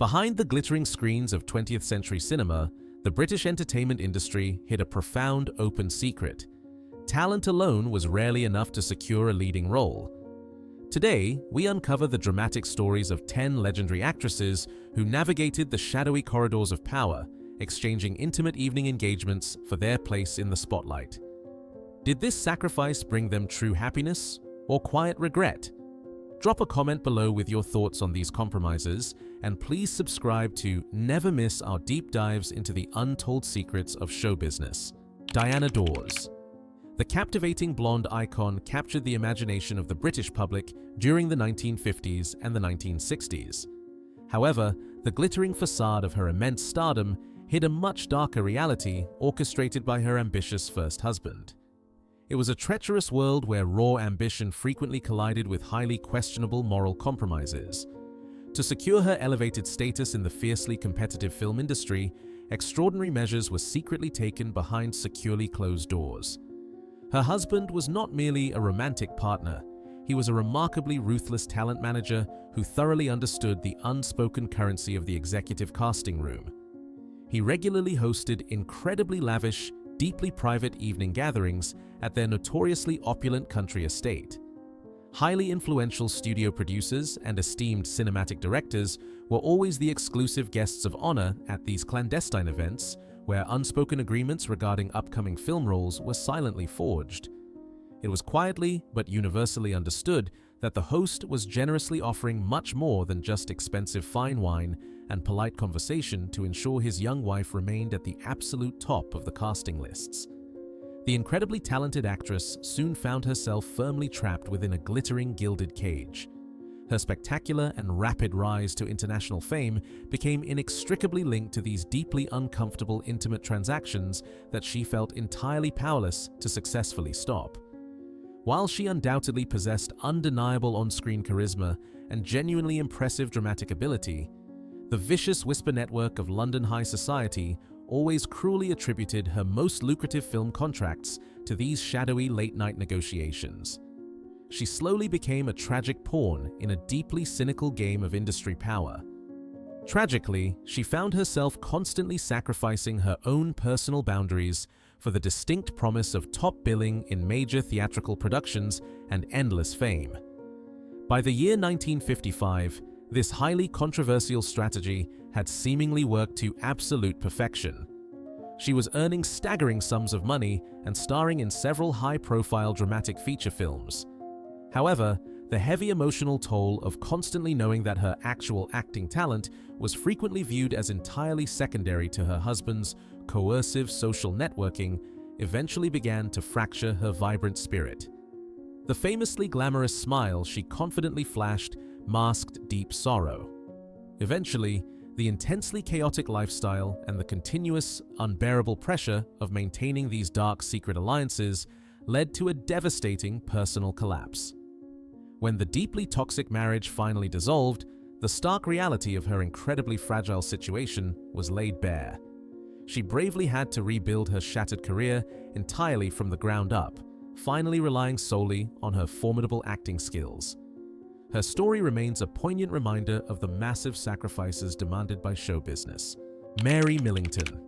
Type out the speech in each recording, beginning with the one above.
Behind the glittering screens of 20th century cinema, the British entertainment industry hid a profound open secret. Talent alone was rarely enough to secure a leading role. Today, we uncover the dramatic stories of 10 legendary actresses who navigated the shadowy corridors of power, exchanging intimate evening engagements for their place in the spotlight. Did this sacrifice bring them true happiness or quiet regret? Drop a comment below with your thoughts on these compromises, and please subscribe to never miss our deep dives into the untold secrets of show business. Diana Dors. The captivating blonde icon captured the imagination of the British public during the 1950s and the 1960s. However, the glittering facade of her immense stardom hid a much darker reality orchestrated by her ambitious first husband. It was a treacherous world where raw ambition frequently collided with highly questionable moral compromises. To secure her elevated status in the fiercely competitive film industry, extraordinary measures were secretly taken behind securely closed doors. Her husband was not merely a romantic partner, he was a remarkably ruthless talent manager who thoroughly understood the unspoken currency of the executive casting room. He regularly hosted incredibly lavish, deeply private evening gatherings at their notoriously opulent country estate. Highly influential studio producers and esteemed cinematic directors were always the exclusive guests of honor at these clandestine events, where unspoken agreements regarding upcoming film roles were silently forged. It was quietly but universally understood that the host was generously offering much more than just expensive fine wine and polite conversation to ensure his young wife remained at the absolute top of the casting lists. The incredibly talented actress soon found herself firmly trapped within a glittering gilded cage. Her spectacular and rapid rise to international fame became inextricably linked to these deeply uncomfortable intimate transactions that she felt entirely powerless to successfully stop. While she undoubtedly possessed undeniable on-screen charisma and genuinely impressive dramatic ability, the vicious whisper network of London high society always cruelly attributed her most lucrative film contracts to these shadowy late-night negotiations. She slowly became a tragic pawn in a deeply cynical game of industry power. Tragically, she found herself constantly sacrificing her own personal boundaries for the distinct promise of top billing in major theatrical productions and endless fame. By the year 1955, this highly controversial strategy had seemingly worked to absolute perfection. She was earning staggering sums of money and starring in several high-profile dramatic feature films. However, the heavy emotional toll of constantly knowing that her actual acting talent was frequently viewed as entirely secondary to her husband's coercive social networking eventually began to fracture her vibrant spirit. The famously glamorous smile she confidently flashed masked deep sorrow. Eventually, the intensely chaotic lifestyle and the continuous, unbearable pressure of maintaining these dark secret alliances led to a devastating personal collapse. When the deeply toxic marriage finally dissolved, the stark reality of her incredibly fragile situation was laid bare. She bravely had to rebuild her shattered career entirely from the ground up, finally relying solely on her formidable acting skills. Her story remains a poignant reminder of the massive sacrifices demanded by show business. Mary Millington.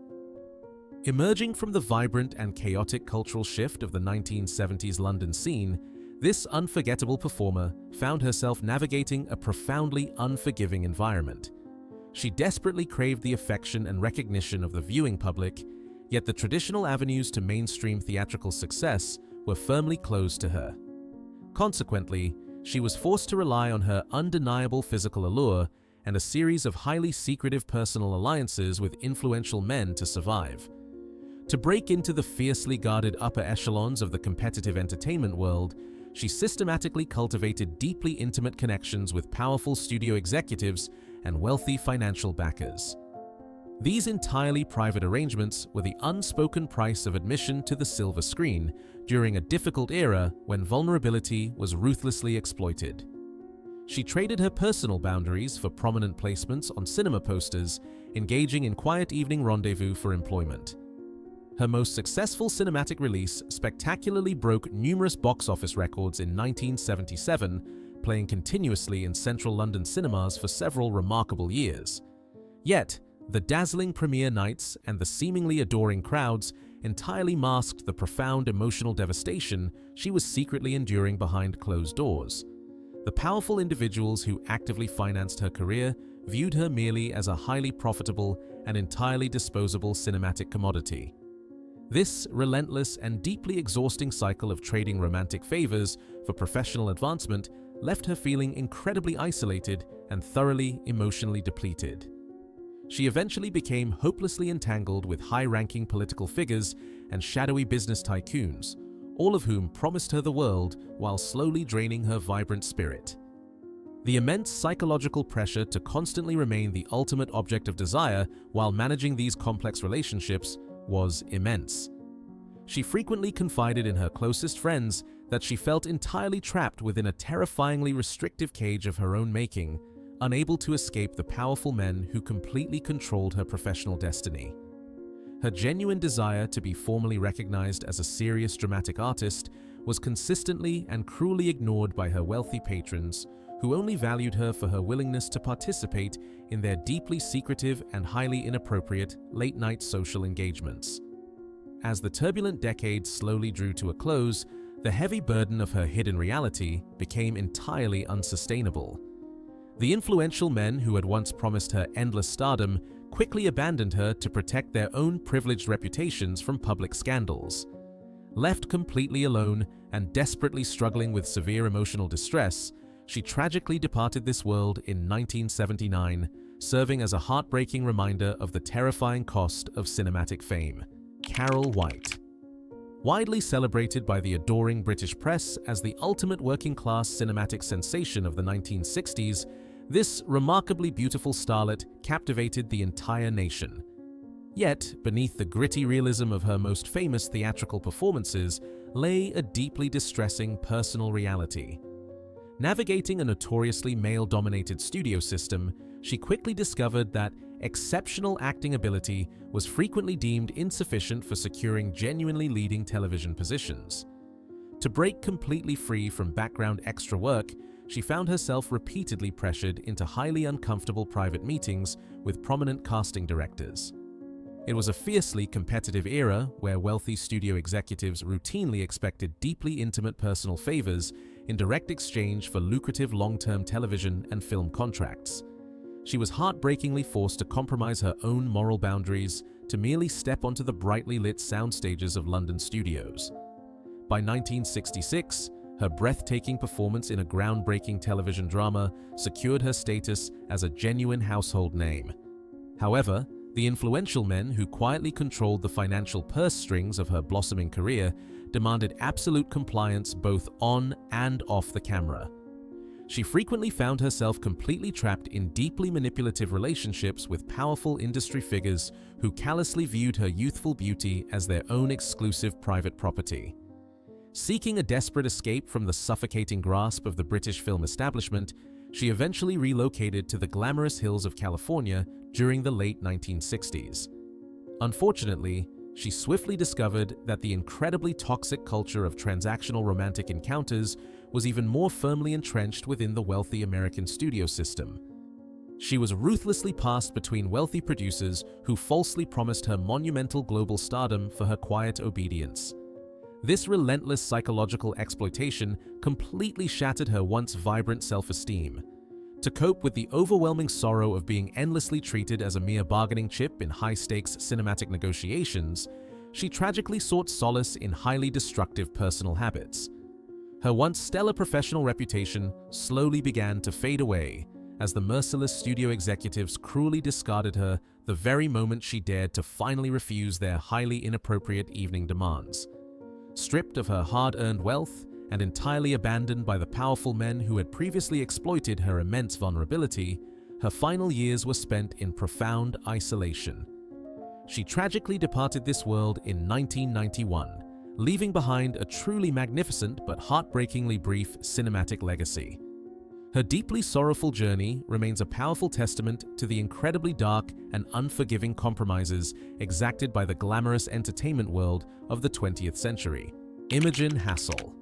Emerging from the vibrant and chaotic cultural shift of the 1970s London scene, this unforgettable performer found herself navigating a profoundly unforgiving environment. She desperately craved the affection and recognition of the viewing public, yet the traditional avenues to mainstream theatrical success were firmly closed to her. Consequently, she was forced to rely on her undeniable physical allure and a series of highly secretive personal alliances with influential men to survive. To break into the fiercely guarded upper echelons of the competitive entertainment world, she systematically cultivated deeply intimate connections with powerful studio executives and wealthy financial backers. These entirely private arrangements were the unspoken price of admission to the silver screen during a difficult era when vulnerability was ruthlessly exploited. She traded her personal boundaries for prominent placements on cinema posters, engaging in quiet evening rendezvous for employment. Her most successful cinematic release spectacularly broke numerous box office records in 1977, playing continuously in central London cinemas for several remarkable years. Yet, the dazzling premiere nights and the seemingly adoring crowds entirely masked the profound emotional devastation she was secretly enduring behind closed doors. The powerful individuals who actively financed her career viewed her merely as a highly profitable and entirely disposable cinematic commodity. This relentless and deeply exhausting cycle of trading romantic favors for professional advancement left her feeling incredibly isolated and thoroughly emotionally depleted. She eventually became hopelessly entangled with high-ranking political figures and shadowy business tycoons, all of whom promised her the world while slowly draining her vibrant spirit. The immense psychological pressure to constantly remain the ultimate object of desire while managing these complex relationships was immense. She frequently confided in her closest friends that she felt entirely trapped within a terrifyingly restrictive cage of her own making, unable to escape the powerful men who completely controlled her professional destiny. Her genuine desire to be formally recognized as a serious dramatic artist was consistently and cruelly ignored by her wealthy patrons, who only valued her for her willingness to participate in their deeply secretive and highly inappropriate late-night social engagements. As the turbulent decade slowly drew to a close, the heavy burden of her hidden reality became entirely unsustainable. The influential men who had once promised her endless stardom quickly abandoned her to protect their own privileged reputations from public scandals. Left completely alone and desperately struggling with severe emotional distress, she tragically departed this world in 1979, serving as a heartbreaking reminder of the terrifying cost of cinematic fame. Carol White. Widely celebrated by the adoring British press as the ultimate working-class cinematic sensation of the 1960s, this remarkably beautiful starlet captivated the entire nation. Yet, beneath the gritty realism of her most famous theatrical performances lay a deeply distressing personal reality. Navigating a notoriously male-dominated studio system, she quickly discovered that exceptional acting ability was frequently deemed insufficient for securing genuinely leading television positions. To break completely free from background extra work, she found herself repeatedly pressured into highly uncomfortable private meetings with prominent casting directors. It was a fiercely competitive era where wealthy studio executives routinely expected deeply intimate personal favors in direct exchange for lucrative long-term television and film contracts. She was heartbreakingly forced to compromise her own moral boundaries to merely step onto the brightly lit sound stages of London studios. By 1966, her breathtaking performance in a groundbreaking television drama secured her status as a genuine household name. However, the influential men who quietly controlled the financial purse strings of her blossoming career demanded absolute compliance both on and off the camera. She frequently found herself completely trapped in deeply manipulative relationships with powerful industry figures who callously viewed her youthful beauty as their own exclusive private property. Seeking a desperate escape from the suffocating grasp of the British film establishment, she eventually relocated to the glamorous hills of California during the late 1960s. Unfortunately, she swiftly discovered that the incredibly toxic culture of transactional romantic encounters was even more firmly entrenched within the wealthy American studio system. She was ruthlessly passed between wealthy producers who falsely promised her monumental global stardom for her quiet obedience. This relentless psychological exploitation completely shattered her once vibrant self-esteem. To cope with the overwhelming sorrow of being endlessly treated as a mere bargaining chip in high-stakes cinematic negotiations, she tragically sought solace in highly destructive personal habits. Her once stellar professional reputation slowly began to fade away as the merciless studio executives cruelly discarded her the very moment she dared to finally refuse their highly inappropriate evening demands. Stripped of her hard-earned wealth and entirely abandoned by the powerful men who had previously exploited her immense vulnerability, her final years were spent in profound isolation. She tragically departed this world in 1991, leaving behind a truly magnificent but heartbreakingly brief cinematic legacy. Her deeply sorrowful journey remains a powerful testament to the incredibly dark and unforgiving compromises exacted by the glamorous entertainment world of the 20th century. Imogen Hassel.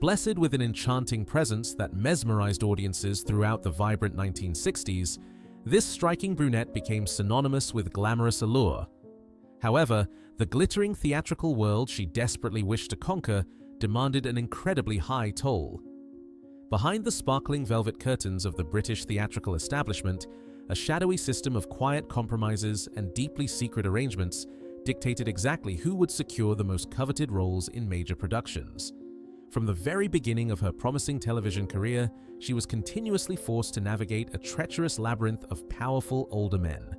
Blessed with an enchanting presence that mesmerized audiences throughout the vibrant 1960s, This striking brunette became synonymous with glamorous allure. However, the glittering theatrical world she desperately wished to conquer demanded an incredibly high toll. Behind the sparkling velvet curtains of the British theatrical establishment, a shadowy system of quiet compromises and deeply secret arrangements dictated exactly who would secure the most coveted roles in major productions. From the very beginning of her promising television career, she was continuously forced to navigate a treacherous labyrinth of powerful older men.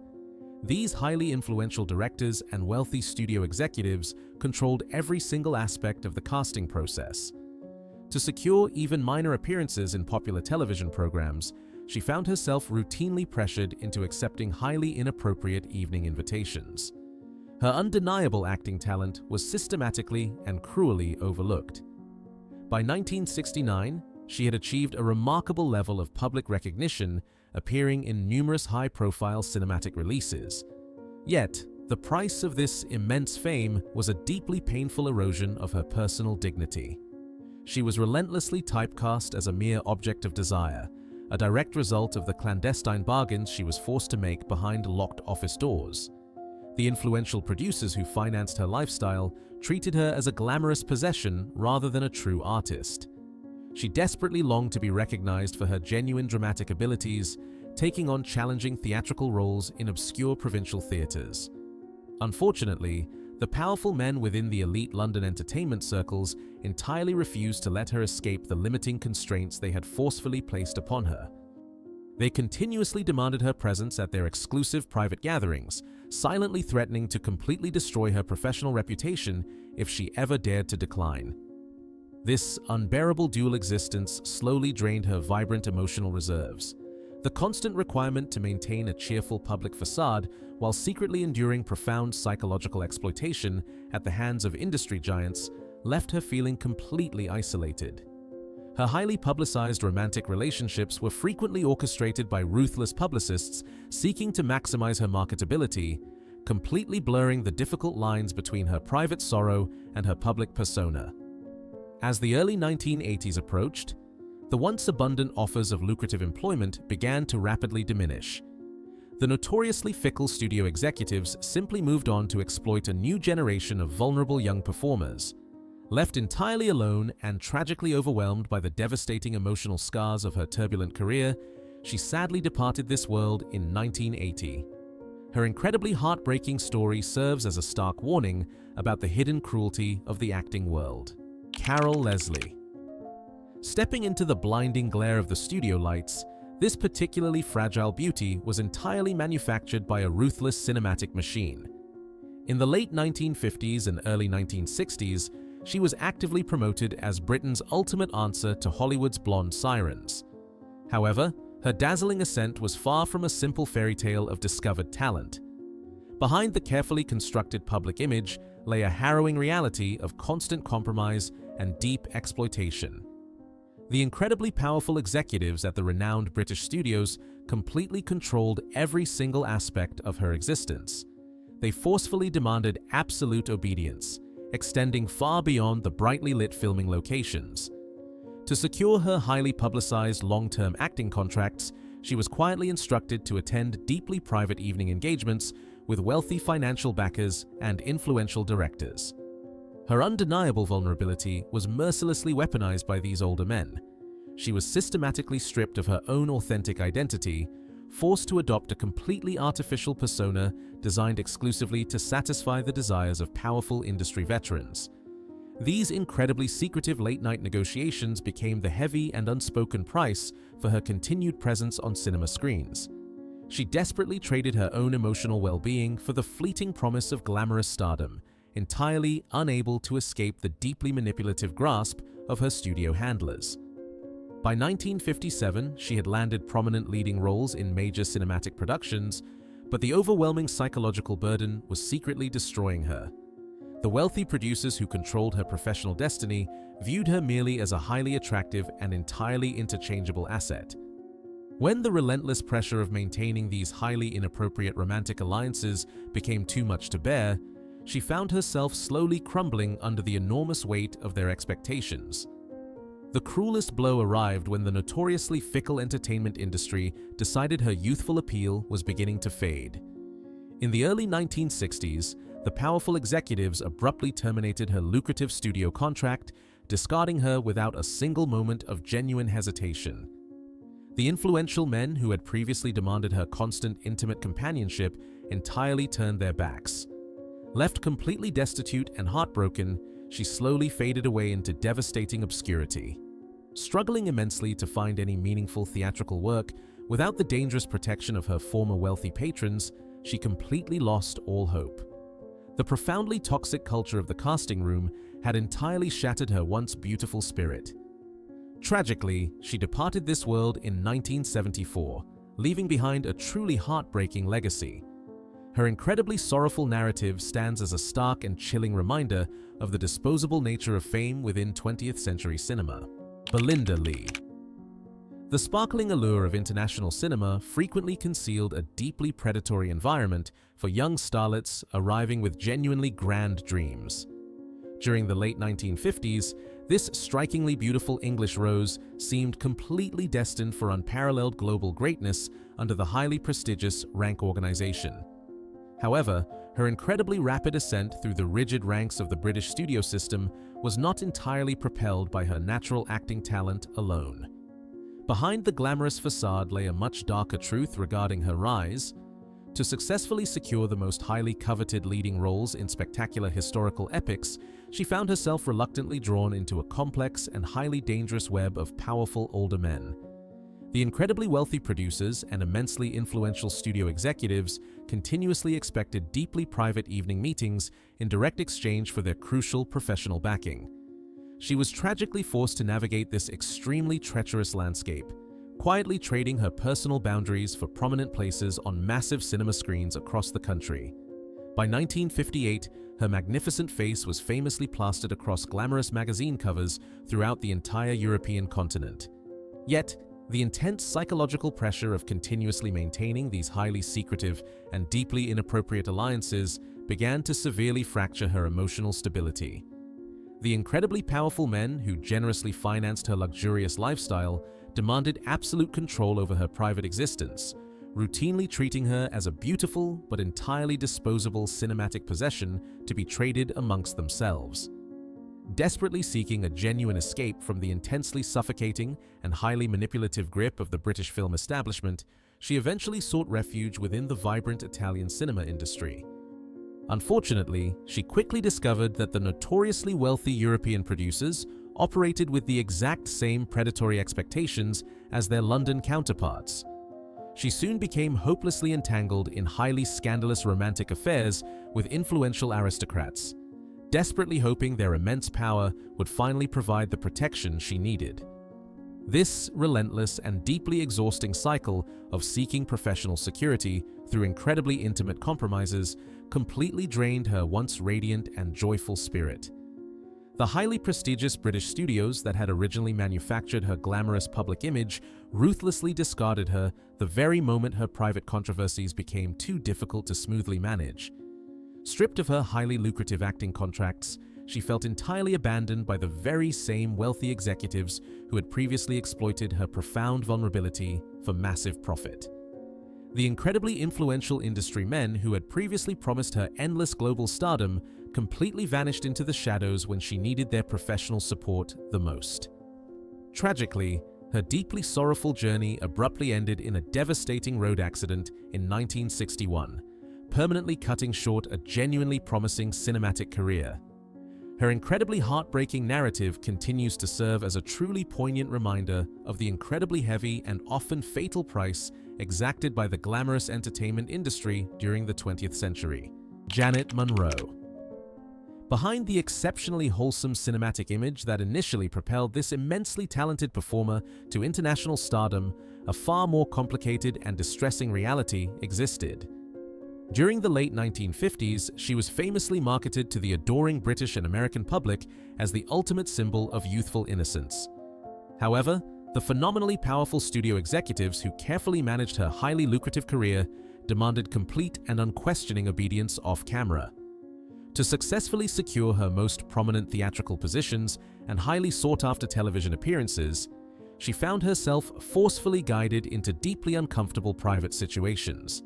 These highly influential directors and wealthy studio executives controlled every single aspect of the casting process. To secure even minor appearances in popular television programs, she found herself routinely pressured into accepting highly inappropriate evening invitations. Her undeniable acting talent was systematically and cruelly overlooked. By 1969, she had achieved a remarkable level of public recognition, appearing in numerous high-profile cinematic releases. Yet, the price of this immense fame was a deeply painful erosion of her personal dignity. She was relentlessly typecast as a mere object of desire, a direct result of the clandestine bargains she was forced to make behind locked office doors. The influential producers who financed her lifestyle treated her as a glamorous possession rather than a true artist. She desperately longed to be recognized for her genuine dramatic abilities, taking on challenging theatrical roles in obscure provincial theaters. Unfortunately, the powerful men within the elite London entertainment circles entirely refused to let her escape the limiting constraints they had forcefully placed upon her. They continuously demanded her presence at their exclusive private gatherings, silently threatening to completely destroy her professional reputation if she ever dared to decline. This unbearable dual existence slowly drained her vibrant emotional reserves. The constant requirement to maintain a cheerful public facade while secretly enduring profound psychological exploitation at the hands of industry giants left her feeling completely isolated. Her highly publicized romantic relationships were frequently orchestrated by ruthless publicists seeking to maximize her marketability, completely blurring the difficult lines between her private sorrow and her public persona. As the early 1980s approached, the once abundant offers of lucrative employment began to rapidly diminish. The notoriously fickle studio executives simply moved on to exploit a new generation of vulnerable young performers. Left entirely alone and tragically overwhelmed by the devastating emotional scars of her turbulent career, she sadly departed this world in 1980. Her incredibly heartbreaking story serves as a stark warning about the hidden cruelty of the acting world. Carol Leslie. Stepping into the blinding glare of the studio lights, this particularly fragile beauty was entirely manufactured by a ruthless cinematic machine. In the late 1950s and early 1960s, she was actively promoted as Britain's ultimate answer to Hollywood's blonde sirens. However, her dazzling ascent was far from a simple fairy tale of discovered talent. Behind the carefully constructed public image lay a harrowing reality of constant compromise and deep exploitation. The incredibly powerful executives at the renowned British studios completely controlled every single aspect of her existence. They forcefully demanded absolute obedience, extending far beyond the brightly lit filming locations. To secure her highly publicized long-term acting contracts, she was quietly instructed to attend deeply private evening engagements with wealthy financial backers and influential directors. Her undeniable vulnerability was mercilessly weaponized by these older men. She was systematically stripped of her own authentic identity, forced to adopt a completely artificial persona designed exclusively to satisfy the desires of powerful industry veterans. These incredibly secretive late-night negotiations became the heavy and unspoken price for her continued presence on cinema screens. She desperately traded her own emotional well-being for the fleeting promise of glamorous stardom, entirely unable to escape the deeply manipulative grasp of her studio handlers. By 1957, she had landed prominent leading roles in major cinematic productions, but the overwhelming psychological burden was secretly destroying her. The wealthy producers who controlled her professional destiny viewed her merely as a highly attractive and entirely interchangeable asset. When the relentless pressure of maintaining these highly inappropriate romantic alliances became too much to bear, she found herself slowly crumbling under the enormous weight of their expectations. The cruelest blow arrived when the notoriously fickle entertainment industry decided her youthful appeal was beginning to fade. In the early 1960s, the powerful executives abruptly terminated her lucrative studio contract, discarding her without a single moment of genuine hesitation. The influential men who had previously demanded her constant intimate companionship entirely turned their backs. Left completely destitute and heartbroken, she slowly faded away into devastating obscurity. Struggling immensely to find any meaningful theatrical work, without the dangerous protection of her former wealthy patrons, she completely lost all hope. The profoundly toxic culture of the casting room had entirely shattered her once beautiful spirit. Tragically, she departed this world in 1974, leaving behind a truly heartbreaking legacy. Her incredibly sorrowful narrative stands as a stark and chilling reminder of the disposable nature of fame within 20th century cinema. Belinda Lee. The sparkling allure of international cinema frequently concealed a deeply predatory environment for young starlets arriving with genuinely grand dreams. During the late 1950s, this strikingly beautiful English rose seemed completely destined for unparalleled global greatness under the highly prestigious Rank organization. However, her incredibly rapid ascent through the rigid ranks of the British studio system was not entirely propelled by her natural acting talent alone. Behind the glamorous facade lay a much darker truth regarding her rise. To successfully secure the most highly coveted leading roles in spectacular historical epics, she found herself reluctantly drawn into a complex and highly dangerous web of powerful older men. The incredibly wealthy producers and immensely influential studio executives continuously expected deeply private evening meetings in direct exchange for their crucial professional backing. She was tragically forced to navigate this extremely treacherous landscape, quietly trading her personal boundaries for prominent places on massive cinema screens across the country. By 1958, her magnificent face was famously plastered across glamorous magazine covers throughout the entire European continent. Yet, the intense psychological pressure of continuously maintaining these highly secretive and deeply inappropriate alliances began to severely fracture her emotional stability. The incredibly powerful men who generously financed her luxurious lifestyle demanded absolute control over her private existence, routinely treating her as a beautiful but entirely disposable cinematic possession to be traded amongst themselves. Desperately seeking a genuine escape from the intensely suffocating and highly manipulative grip of the British film establishment, she eventually sought refuge within the vibrant Italian cinema industry. Unfortunately, she quickly discovered that the notoriously wealthy European producers operated with the exact same predatory expectations as their London counterparts. She soon became hopelessly entangled in highly scandalous romantic affairs with influential aristocrats, desperately hoping their immense power would finally provide the protection she needed. This relentless and deeply exhausting cycle of seeking professional security through incredibly intimate compromises completely drained her once radiant and joyful spirit. The highly prestigious British studios that had originally manufactured her glamorous public image ruthlessly discarded her the very moment her private controversies became too difficult to smoothly manage. Stripped of her highly lucrative acting contracts, she felt entirely abandoned by the very same wealthy executives who had previously exploited her profound vulnerability for massive profit. The incredibly influential industry men who had previously promised her endless global stardom completely vanished into the shadows when she needed their professional support the most. Tragically, her deeply sorrowful journey abruptly ended in a devastating road accident in 1961, permanently cutting short a genuinely promising cinematic career. Her incredibly heartbreaking narrative continues to serve as a truly poignant reminder of the incredibly heavy and often fatal price exacted by the glamorous entertainment industry during the 20th century. Janet Monroe. Behind the exceptionally wholesome cinematic image that initially propelled this immensely talented performer to international stardom, a far more complicated and distressing reality existed. During the late 1950s, she was famously marketed to the adoring British and American public as the ultimate symbol of youthful innocence. However, the phenomenally powerful studio executives who carefully managed her highly lucrative career demanded complete and unquestioning obedience off-camera. To successfully secure her most prominent theatrical positions and highly sought-after television appearances, she found herself forcefully guided into deeply uncomfortable private situations.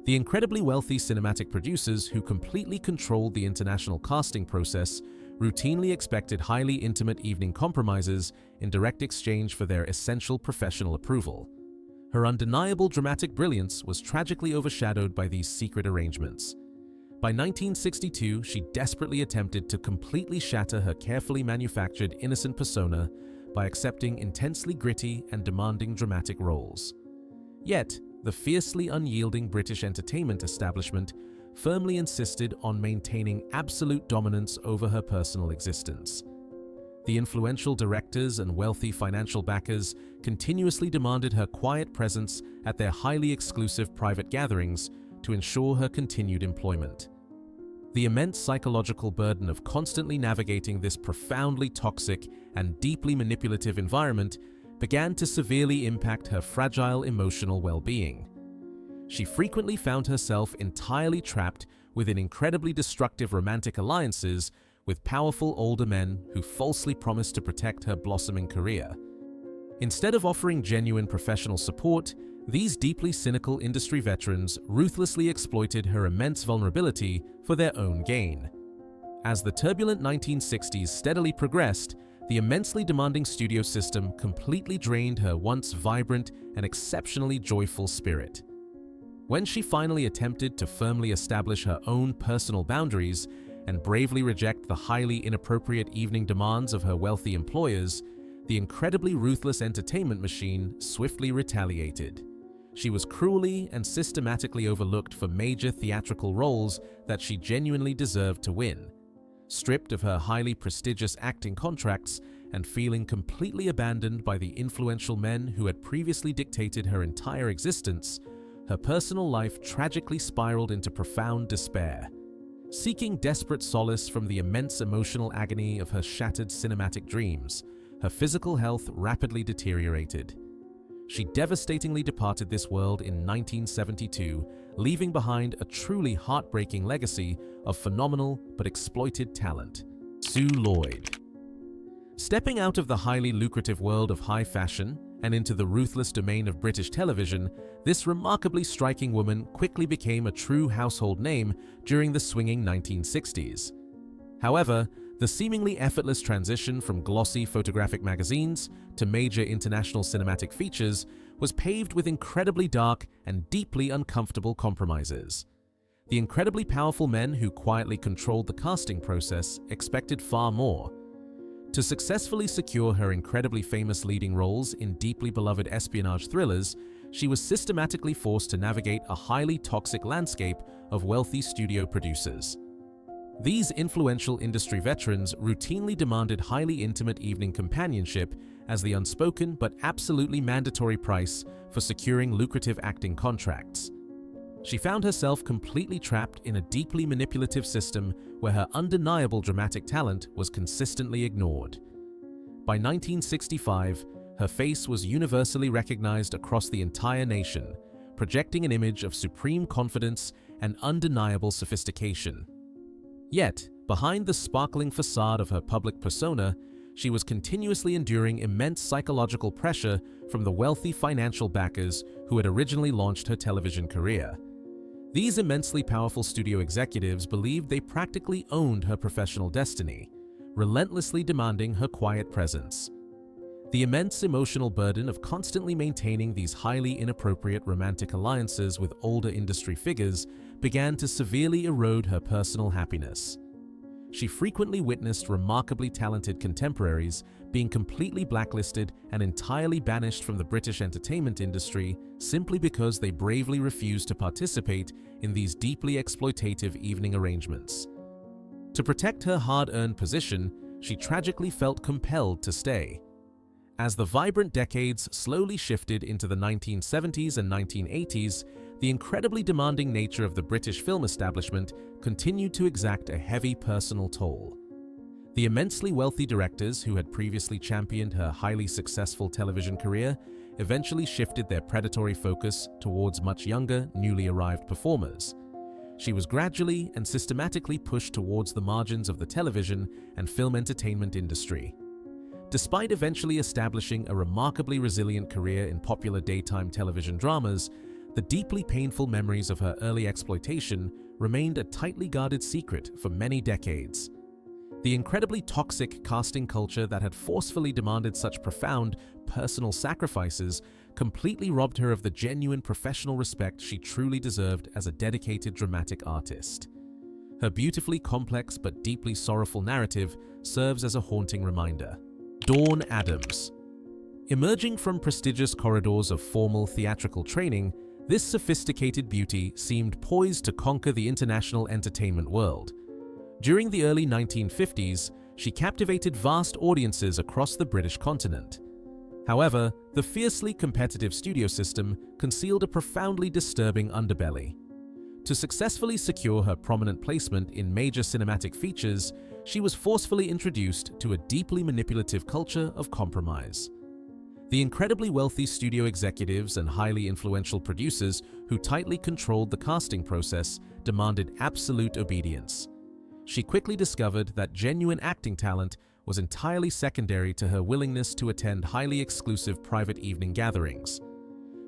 The incredibly wealthy cinematic producers who completely controlled the international casting process routinely expected highly intimate evening compromises in direct exchange for their essential professional approval. Her undeniable dramatic brilliance was tragically overshadowed by these secret arrangements. By 1962, she desperately attempted to completely shatter her carefully manufactured innocent persona by accepting intensely gritty and demanding dramatic roles. Yet, the fiercely unyielding British entertainment establishment firmly insisted on maintaining absolute dominance over her personal existence. The influential directors and wealthy financial backers continuously demanded her quiet presence at their highly exclusive private gatherings to ensure her continued employment. The immense psychological burden of constantly navigating this profoundly toxic and deeply manipulative environment began to severely impact her fragile emotional well-being. She frequently found herself entirely trapped within incredibly destructive romantic alliances with powerful older men who falsely promised to protect her blossoming career. Instead of offering genuine professional support, these deeply cynical industry veterans ruthlessly exploited her immense vulnerability for their own gain. As the turbulent 1960s steadily progressed, the immensely demanding studio system completely drained her once vibrant and exceptionally joyful spirit. When she finally attempted to firmly establish her own personal boundaries and bravely reject the highly inappropriate evening demands of her wealthy employers, the incredibly ruthless entertainment machine swiftly retaliated. She was cruelly and systematically overlooked for major theatrical roles that she genuinely deserved to win. Stripped of her highly prestigious acting contracts and feeling completely abandoned by the influential men who had previously dictated her entire existence, her personal life tragically spiraled into profound despair. Seeking desperate solace from the immense emotional agony of her shattered cinematic dreams, her physical health rapidly deteriorated. She devastatingly departed this world in 1972, leaving behind a truly heartbreaking legacy of phenomenal but exploited talent. Sue Lloyd. Stepping out of the highly lucrative world of high fashion and into the ruthless domain of British television, this remarkably striking woman quickly became a true household name during the swinging 1960s. However, the seemingly effortless transition from glossy photographic magazines to major international cinematic features was paved with incredibly dark and deeply uncomfortable compromises. The incredibly powerful men who quietly controlled the casting process expected far more. To successfully secure her incredibly famous leading roles in deeply beloved espionage thrillers, she was systematically forced to navigate a highly toxic landscape of wealthy studio producers. These influential industry veterans routinely demanded highly intimate evening companionship as the unspoken but absolutely mandatory price for securing lucrative acting contracts. She found herself completely trapped in a deeply manipulative system where her undeniable dramatic talent was consistently ignored. By 1965, her face was universally recognized across the entire nation, projecting an image of supreme confidence and undeniable sophistication. Yet, behind the sparkling facade of her public persona, she was continuously enduring immense psychological pressure from the wealthy financial backers who had originally launched her television career. These immensely powerful studio executives believed they practically owned her professional destiny, relentlessly demanding her quiet presence. The immense emotional burden of constantly maintaining these highly inappropriate romantic alliances with older industry figures began to severely erode her personal happiness. She frequently witnessed remarkably talented contemporaries being completely blacklisted and entirely banished from the British entertainment industry simply because they bravely refused to participate in these deeply exploitative evening arrangements. To protect her hard-earned position, she tragically felt compelled to stay. As the vibrant decades slowly shifted into the 1970s and 1980s, the incredibly demanding nature of the British film establishment continued to exact a heavy personal toll. The immensely wealthy directors who had previously championed her highly successful television career eventually shifted their predatory focus towards much younger, newly arrived performers. she was gradually and systematically pushed towards the margins of the television and film entertainment industry. Despite eventually establishing a remarkably resilient career in popular daytime television dramas, the deeply painful memories of her early exploitation remained a tightly guarded secret for many decades. The incredibly toxic casting culture that had forcefully demanded such profound, personal sacrifices completely robbed her of the genuine professional respect she truly deserved as a dedicated dramatic artist. Her beautifully complex but deeply sorrowful narrative serves as a haunting reminder. Dawn Adams. Emerging from prestigious corridors of formal theatrical training, this sophisticated beauty seemed poised to conquer the international entertainment world. During the early 1950s, she captivated vast audiences across the British continent. However, the fiercely competitive studio system concealed a profoundly disturbing underbelly. To successfully secure her prominent placement in major cinematic features, she was forcefully introduced to a deeply manipulative culture of compromise. The incredibly wealthy studio executives and highly influential producers who tightly controlled the casting process demanded absolute obedience. She quickly discovered that genuine acting talent was entirely secondary to her willingness to attend highly exclusive private evening gatherings.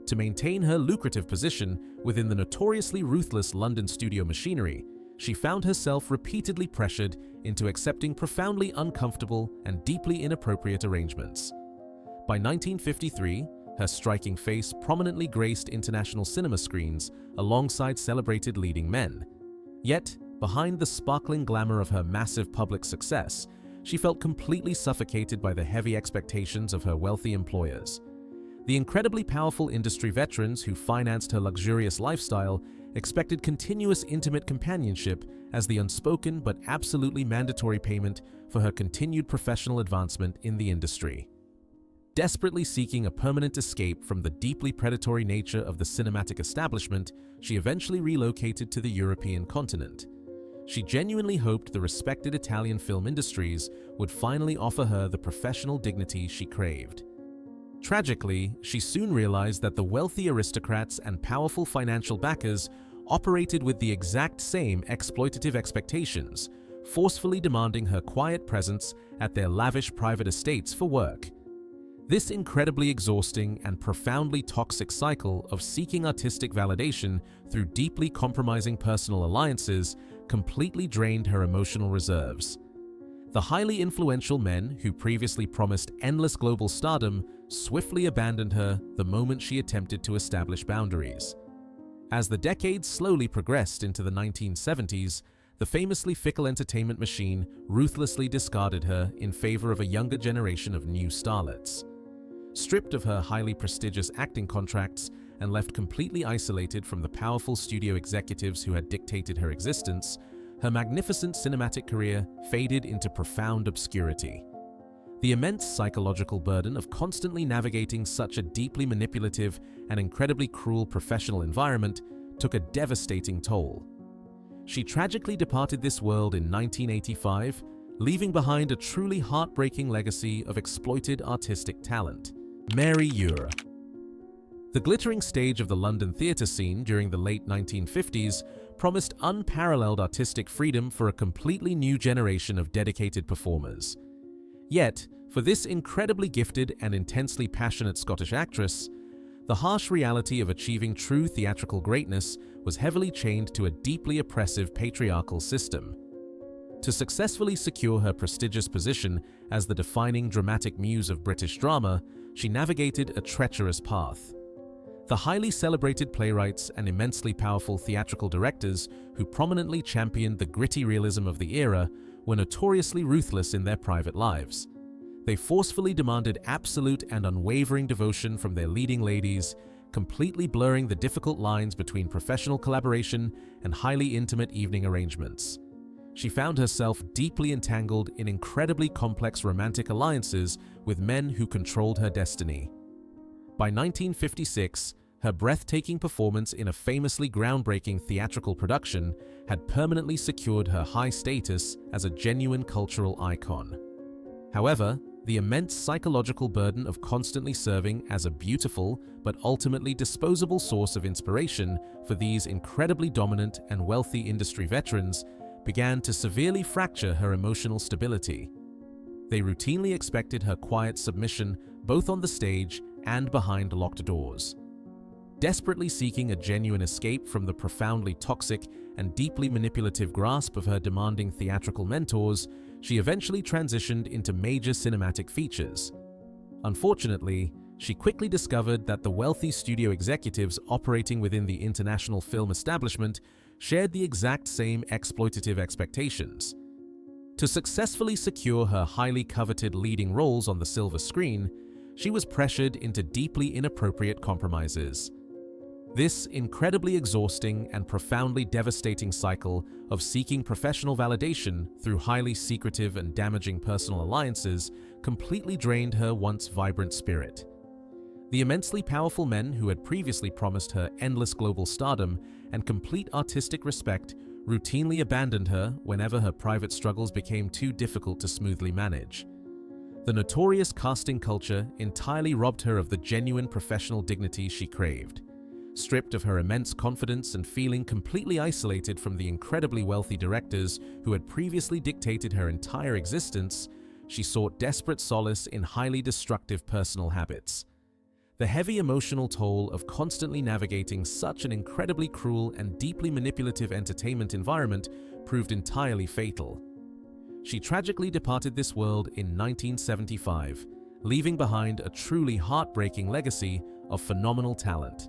To maintain her lucrative position within the notoriously ruthless London studio machinery, she found herself repeatedly pressured into accepting profoundly uncomfortable and deeply inappropriate arrangements. By 1953, her striking face prominently graced international cinema screens alongside celebrated leading men. Yet, behind the sparkling glamour of her massive public success, she felt completely suffocated by the heavy expectations of her wealthy employers. The incredibly powerful industry veterans who financed her luxurious lifestyle expected continuous intimate companionship as the unspoken but absolutely mandatory payment for her continued professional advancement in the industry. Desperately seeking a permanent escape from the deeply predatory nature of the cinematic establishment, she eventually relocated to the European continent. She genuinely hoped the respected Italian film industries would finally offer her the professional dignity she craved. Tragically, she soon realized that the wealthy aristocrats and powerful financial backers operated with the exact same exploitative expectations, forcefully demanding her quiet presence at their lavish private estates for work. This incredibly exhausting and profoundly toxic cycle of seeking artistic validation through deeply compromising personal alliances completely drained her emotional reserves. The highly influential men who previously promised endless global stardom swiftly abandoned her the moment she attempted to establish boundaries. As the decades slowly progressed into the 1970s, the famously fickle entertainment machine ruthlessly discarded her in favor of a younger generation of new starlets. Stripped of her highly prestigious acting contracts and left completely isolated from the powerful studio executives who had dictated her existence, her magnificent cinematic career faded into profound obscurity. The immense psychological burden of constantly navigating such a deeply manipulative and incredibly cruel professional environment took a devastating toll. She tragically departed this world in 1985, leaving behind a truly heartbreaking legacy of exploited artistic talent. Mary Ure. The glittering stage of the London theatre scene during the late 1950s promised unparalleled artistic freedom for a completely new generation of dedicated performers. Yet, for this incredibly gifted and intensely passionate Scottish actress, the harsh reality of achieving true theatrical greatness was heavily chained to a deeply oppressive patriarchal system. To successfully secure her prestigious position as the defining dramatic muse of British drama, she navigated a treacherous path. The highly celebrated playwrights and immensely powerful theatrical directors who prominently championed the gritty realism of the era were notoriously ruthless in their private lives. They forcefully demanded absolute and unwavering devotion from their leading ladies, completely blurring the difficult lines between professional collaboration and highly intimate evening arrangements. She found herself deeply entangled in incredibly complex romantic alliances with men who controlled her destiny. By 1956, her breathtaking performance in a famously groundbreaking theatrical production had permanently secured her high status as a genuine cultural icon. However, the immense psychological burden of constantly serving as a beautiful but ultimately disposable source of inspiration for these incredibly dominant and wealthy industry veterans began to severely fracture her emotional stability. They routinely expected her quiet submission both on the stage and behind locked doors. Desperately seeking a genuine escape from the profoundly toxic and deeply manipulative grasp of her demanding theatrical mentors, she eventually transitioned into major cinematic features. Unfortunately, she quickly discovered that the wealthy studio executives operating within the international film establishment shared the exact same exploitative expectations. To successfully secure her highly coveted leading roles on the silver screen, she was pressured into deeply inappropriate compromises. This incredibly exhausting and profoundly devastating cycle of seeking professional validation through highly secretive and damaging personal alliances completely drained her once vibrant spirit. The immensely powerful men who had previously promised her endless global stardom and complete artistic respect routinely abandoned her whenever her private struggles became too difficult to smoothly manage. The notorious casting culture entirely robbed her of the genuine professional dignity she craved. Stripped of her immense confidence and feeling completely isolated from the incredibly wealthy directors who had previously dictated her entire existence, she sought desperate solace in highly destructive personal habits. The heavy emotional toll of constantly navigating such an incredibly cruel and deeply manipulative entertainment environment proved entirely fatal. She tragically departed this world in 1975, leaving behind a truly heartbreaking legacy of phenomenal talent.